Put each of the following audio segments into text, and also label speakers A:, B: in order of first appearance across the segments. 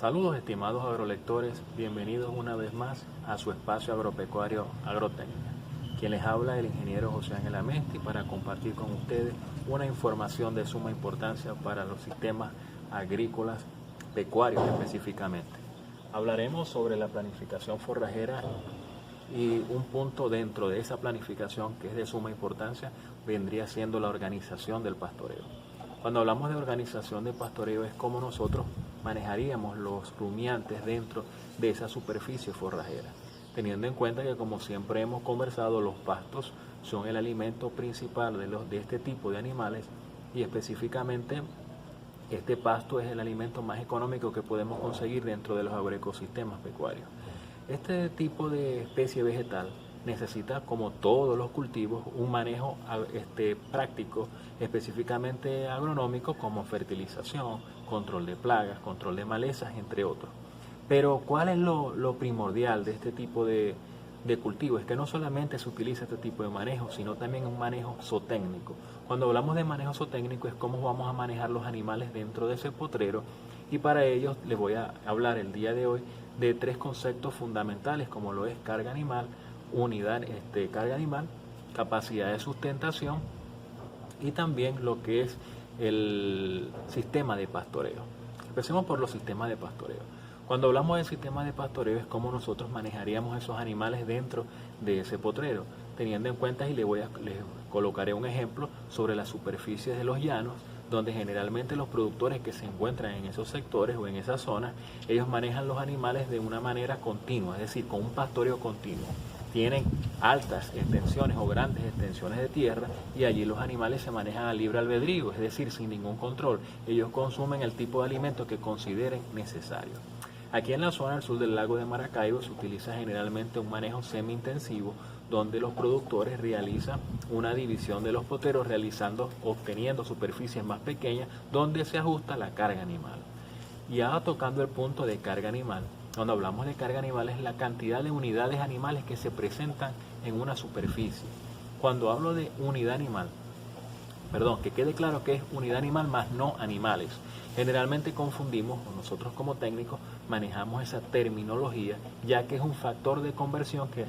A: Saludos estimados agrolectores, bienvenidos una vez más a su espacio agropecuario Agrotécnica. Quien les habla es el ingeniero José Ángel Amesti para compartir con ustedes una información de suma importancia para los sistemas agrícolas pecuarios específicamente. Hablaremos sobre la planificación forrajera y un punto dentro de esa planificación que es de suma importancia vendría siendo la organización del pastoreo. Cuando hablamos de organización de pastoreo es cómo nosotros manejaríamos los rumiantes dentro de esa superficie forrajera, teniendo en cuenta que, como siempre hemos conversado, los pastos son el alimento principal de este tipo de animales y específicamente este pasto es el alimento más económico que podemos conseguir dentro de los agroecosistemas pecuarios. Este tipo de especie vegetal necesita, como todos los cultivos, un manejo práctico, específicamente agronómico, como fertilización, control de plagas, control de malezas, entre otros. Pero ¿cuál es lo primordial de este tipo de cultivo? Es que no solamente se utiliza este tipo de manejo, sino también un manejo zootécnico. Cuando hablamos de manejo zootécnico es cómo vamos a manejar los animales dentro de ese potrero, y para ello les voy a hablar el día de hoy de tres conceptos fundamentales, como lo es carga animal, unidad carga animal, capacidad de sustentación y también lo que es el sistema de pastoreo. Empecemos por los sistemas de pastoreo. Cuando hablamos del sistema de pastoreo es cómo nosotros manejaríamos esos animales dentro de ese potrero, teniendo en cuenta, y les colocaré un ejemplo sobre las superficies de los llanos, donde generalmente los productores que se encuentran en esos sectores o en esas zonas, ellos manejan los animales de una manera continua, es decir, con un pastoreo continuo. Tienen altas extensiones o grandes extensiones de tierra y allí los animales se manejan a libre albedrío, es decir, sin ningún control. Ellos consumen el tipo de alimento que consideren necesario. Aquí en la zona al sur del lago de Maracaibo se utiliza generalmente un manejo semi-intensivo, donde los productores realizan una división de los poteros, obteniendo superficies más pequeñas donde se ajusta la carga animal. Y ahora tocando el punto de carga animal, cuando hablamos de carga animal es la cantidad de unidades animales que se presentan en una superficie. Cuando hablo de unidad animal, que quede claro que es unidad animal más no animales. Generalmente confundimos, o nosotros como técnicos manejamos esa terminología, ya que es un factor de conversión que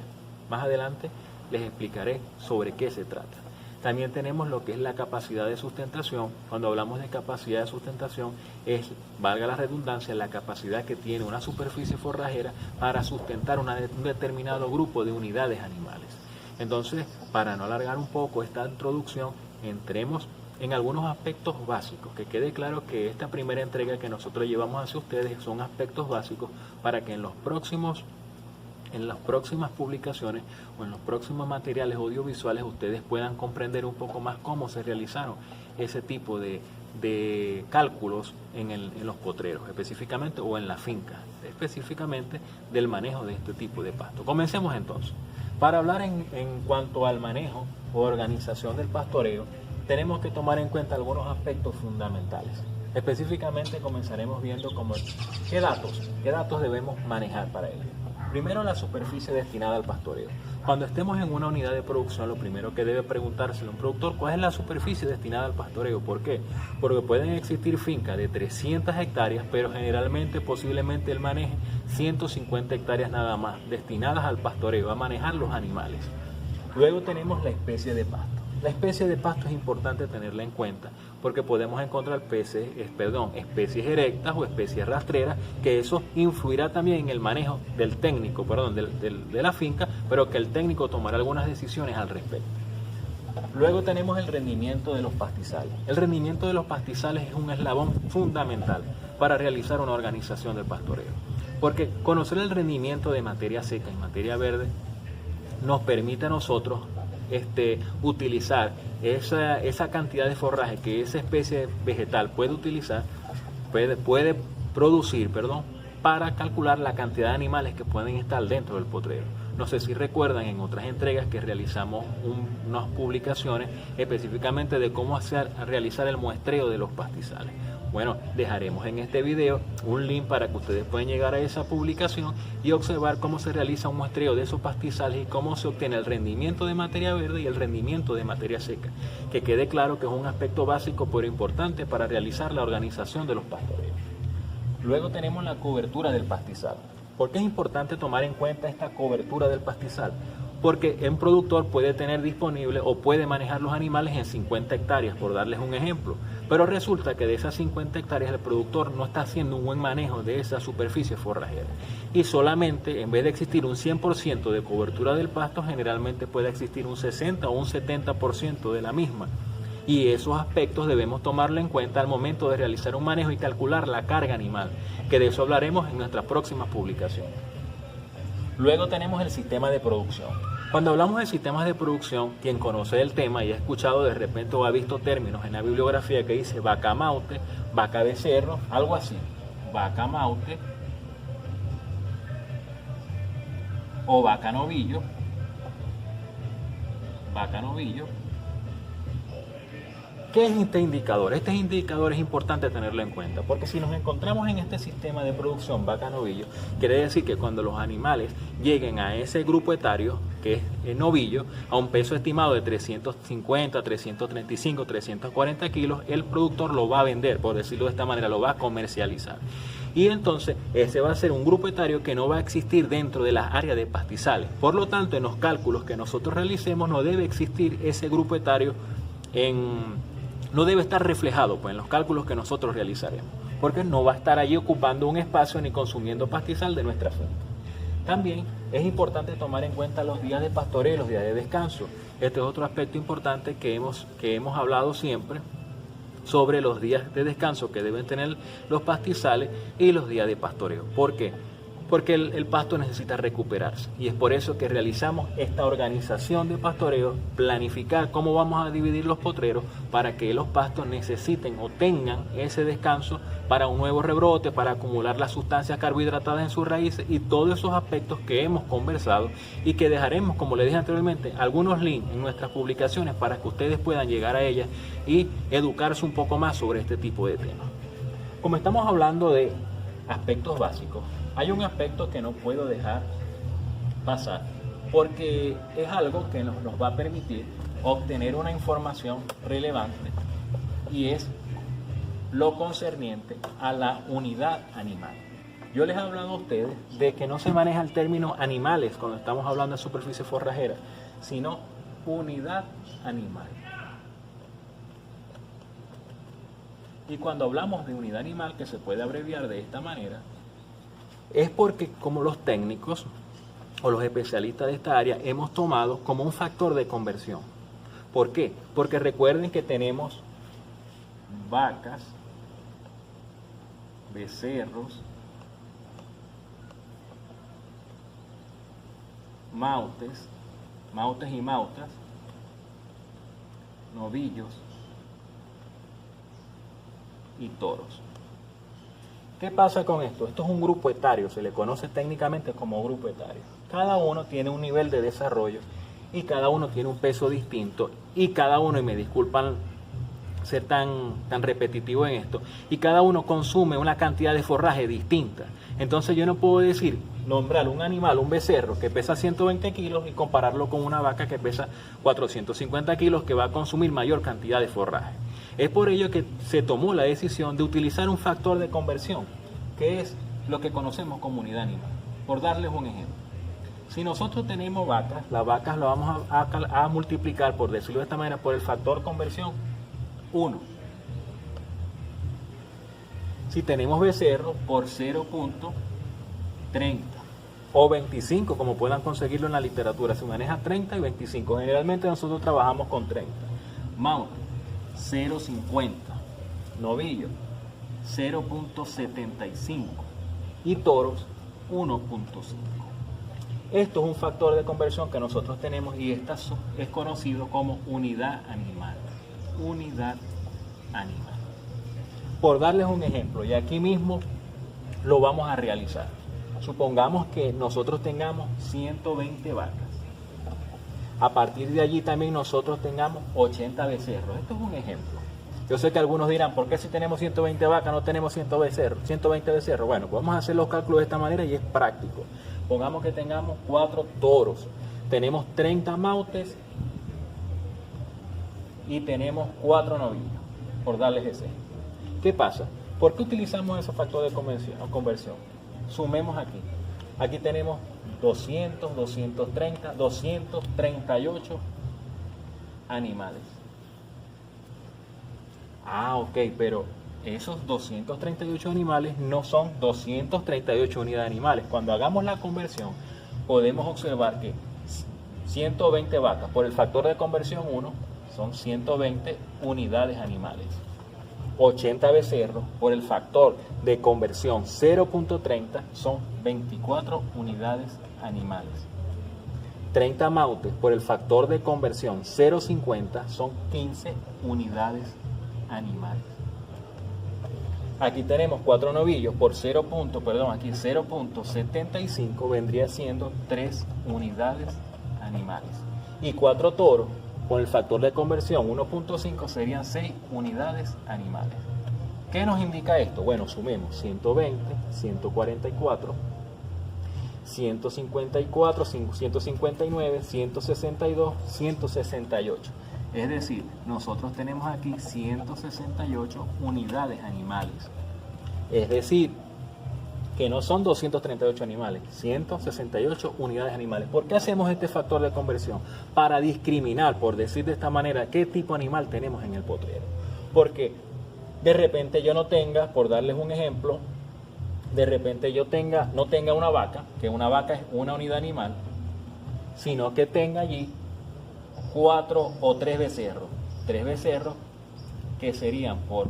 A: más adelante les explicaré sobre qué se trata. También tenemos lo que es la capacidad de sustentación. Cuando hablamos de capacidad de sustentación es, valga la redundancia, la capacidad que tiene una superficie forrajera para sustentar un determinado grupo de unidades animales. Entonces, para no alargar un poco esta introducción, entremos en algunos aspectos básicos, que quede claro que esta primera entrega que nosotros llevamos hacia ustedes son aspectos básicos para que en las próximas publicaciones o en los próximos materiales audiovisuales ustedes puedan comprender un poco más cómo se realizaron ese tipo de cálculos en los potreros específicamente, o en la finca específicamente, del manejo de este tipo de pasto. Comencemos entonces. Para hablar en cuanto al manejo o organización del pastoreo, tenemos que tomar en cuenta algunos aspectos fundamentales. Específicamente comenzaremos viendo qué datos debemos manejar para ello. Primero, la superficie destinada al pastoreo. Cuando estemos en una unidad de producción, lo primero que debe preguntarse un productor, ¿cuál es la superficie destinada al pastoreo? ¿Por qué? Porque pueden existir fincas de 300 hectáreas, pero generalmente, posiblemente, él maneje 150 hectáreas nada más, destinadas al pastoreo, a manejar los animales. Luego tenemos la especie de pasto. La especie de pasto es importante tenerla en cuenta porque podemos encontrar especies erectas o especies rastreras, que eso influirá también en el manejo del técnico, de la finca, pero que el técnico tomará algunas decisiones al respecto. Luego tenemos el rendimiento de los pastizales. El rendimiento de los pastizales es un eslabón fundamental para realizar una organización del pastoreo, porque conocer el rendimiento de materia seca y materia verde nos permite a nosotros utilizar esa cantidad de forraje que esa especie vegetal puede producir, para calcular la cantidad de animales que pueden estar dentro del potrero. No sé si recuerdan en otras entregas que realizamos unas publicaciones específicamente de cómo realizar el muestreo de los pastizales. Bueno, dejaremos en este video un link para que ustedes puedan llegar a esa publicación y observar cómo se realiza un muestreo de esos pastizales y cómo se obtiene el rendimiento de materia verde y el rendimiento de materia seca. Que quede claro que es un aspecto básico pero importante para realizar la organización de los pastoreos. Luego tenemos la cobertura del pastizal. ¿Por qué es importante tomar en cuenta esta cobertura del pastizal? Porque un productor puede tener disponible o puede manejar los animales en 50 hectáreas, por darles un ejemplo. Pero resulta que de esas 50 hectáreas el productor no está haciendo un buen manejo de esa superficie forrajera. Y solamente, en vez de existir un 100% de cobertura del pasto, generalmente puede existir un 60 o un 70% de la misma. Y esos aspectos debemos tomarlo en cuenta al momento de realizar un manejo y calcular la carga animal, que de eso hablaremos en nuestras próximas publicaciones. Luego tenemos el sistema de producción. Cuando hablamos de sistemas de producción, quien conoce el tema y ha escuchado de repente o ha visto términos en la bibliografía que dice vaca maute, vaca becerro, algo así, vaca maute o vaca novillo, ¿qué es este indicador? Este indicador es importante tenerlo en cuenta, porque si nos encontramos en este sistema de producción vaca-novillo, quiere decir que cuando los animales lleguen a ese grupo etario, que es el novillo, a un peso estimado de 350, 335, 340 kilos, el productor lo va a vender, por decirlo de esta manera, lo va a comercializar. Y entonces ese va a ser un grupo etario que no va a existir dentro de las áreas de pastizales. Por lo tanto, en los cálculos que nosotros realicemos no debe existir ese grupo etario no debe estar reflejado pues, en los cálculos que nosotros realizaremos, porque no va a estar allí ocupando un espacio ni consumiendo pastizal de nuestra finca. También es importante tomar en cuenta los días de pastoreo y los días de descanso. Este es otro aspecto importante que hemos hablado siempre sobre los días de descanso que deben tener los pastizales y los días de pastoreo. ¿Por qué? Porque el pasto necesita recuperarse y es por eso que realizamos esta organización de pastoreo, planificar cómo vamos a dividir los potreros para que los pastos necesiten o tengan ese descanso para un nuevo rebrote, para acumular las sustancias carbohidratadas en sus raíces y todos esos aspectos que hemos conversado y que dejaremos, como les dije anteriormente, algunos links en nuestras publicaciones para que ustedes puedan llegar a ellas y educarse un poco más sobre este tipo de temas. Como estamos hablando de aspectos básicos, hay un aspecto que no puedo dejar pasar porque es algo que nos va a permitir obtener una información relevante y es lo concerniente a la unidad animal. Yo les he hablado a ustedes de que no se maneja el término animales cuando estamos hablando de superficie forrajera, sino unidad animal. Y cuando hablamos de unidad animal, que se puede abreviar de esta manera, es porque como los técnicos o los especialistas de esta área hemos tomado como un factor de conversión. ¿Por qué? Porque recuerden que tenemos vacas, becerros, mautes y mautas, novillos y toros. ¿Qué pasa con esto? Esto es un grupo etario, se le conoce técnicamente como grupo etario. Cada uno tiene un nivel de desarrollo y cada uno tiene un peso distinto y cada uno, y me disculpan ser tan repetitivo en esto, y cada uno consume una cantidad de forraje distinta. Entonces yo no puedo decir, nombrar un animal, un becerro que pesa 120 kilos y compararlo con una vaca que pesa 450 kilos que va a consumir mayor cantidad de forraje. Es por ello que se tomó la decisión de utilizar un factor de conversión, que es lo que conocemos como unidad animal. Por darles un ejemplo, si nosotros tenemos vacas, las vacas las vamos a multiplicar, por decirlo de esta manera, por el factor conversión 1. Si tenemos becerros, por 0.30 o 25, como puedan conseguirlo en la literatura, se maneja 30 y 25. Generalmente nosotros trabajamos con 30. Maute, 0.50, novillo 0.75 y toros 1.5. Esto es un factor de conversión que nosotros tenemos y esta es conocido como unidad animal. Unidad animal. Por darles un ejemplo, y aquí mismo lo vamos a realizar. Supongamos que nosotros tengamos 120 vacas. A partir de allí también nosotros tengamos 80 becerros. Esto es un ejemplo. Yo sé que algunos dirán, ¿por qué si tenemos 120 vacas no tenemos 120 becerros? Bueno, pues vamos a hacer los cálculos de esta manera y es práctico. Pongamos que tengamos 4 toros, tenemos 30 mautes y tenemos 4 novillos, por darles ese. ¿Qué pasa? ¿Por qué utilizamos ese factor de conversión? Sumemos aquí. Aquí tenemos 200, 230, 238 animales. Ok, pero esos 238 animales no son 238 unidades animales. Cuando hagamos la conversión, podemos observar que 120 vacas por el factor de conversión 1 son 120 unidades animales. 80 becerros por el factor de conversión 0.30 son 24 unidades animales. 30 mautes por el factor de conversión 0.50 son 15 unidades animales. Aquí tenemos 4 novillos por 0.75 vendría siendo 3 unidades animales. Y 4 toros con el factor de conversión 1.5 serían 6 unidades animales. ¿Qué nos indica esto? Bueno, sumemos 120, 144, 154, 159, 162, 168. Es decir, nosotros tenemos aquí 168 unidades animales. Es decir, que no son 238 animales, 168 unidades animales. ¿Por qué hacemos este factor de conversión? Para discriminar, por decir de esta manera, qué tipo de animal tenemos en el potrero. Porque de repente yo no tenga, por darles un ejemplo, de repente yo no tenga una vaca, que una vaca es una unidad animal, sino que tenga allí 4 o 3 becerros. 3 becerros que serían por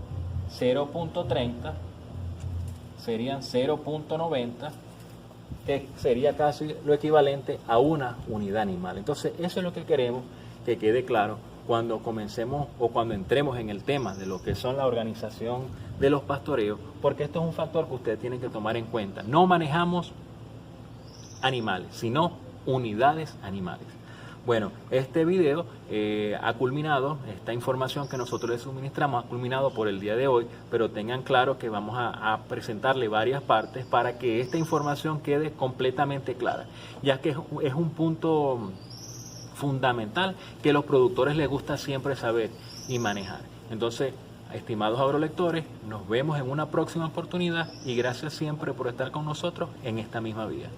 A: 0.30, serían 0.90, que sería casi lo equivalente a una unidad animal. Entonces, eso es lo que queremos que quede claro cuando comencemos o cuando entremos en el tema de lo que son la organización de los pastoreos, porque esto es un factor que ustedes tienen que tomar en cuenta. No manejamos animales, sino unidades animales. Bueno, este video ha culminado, esta información que nosotros les suministramos ha culminado por el día de hoy, pero tengan claro que vamos a presentarle varias partes para que esta información quede completamente clara, ya que es un punto fundamental que a los productores les gusta siempre saber y manejar. Entonces, estimados agrolectores, nos vemos en una próxima oportunidad y gracias siempre por estar con nosotros en esta misma vía.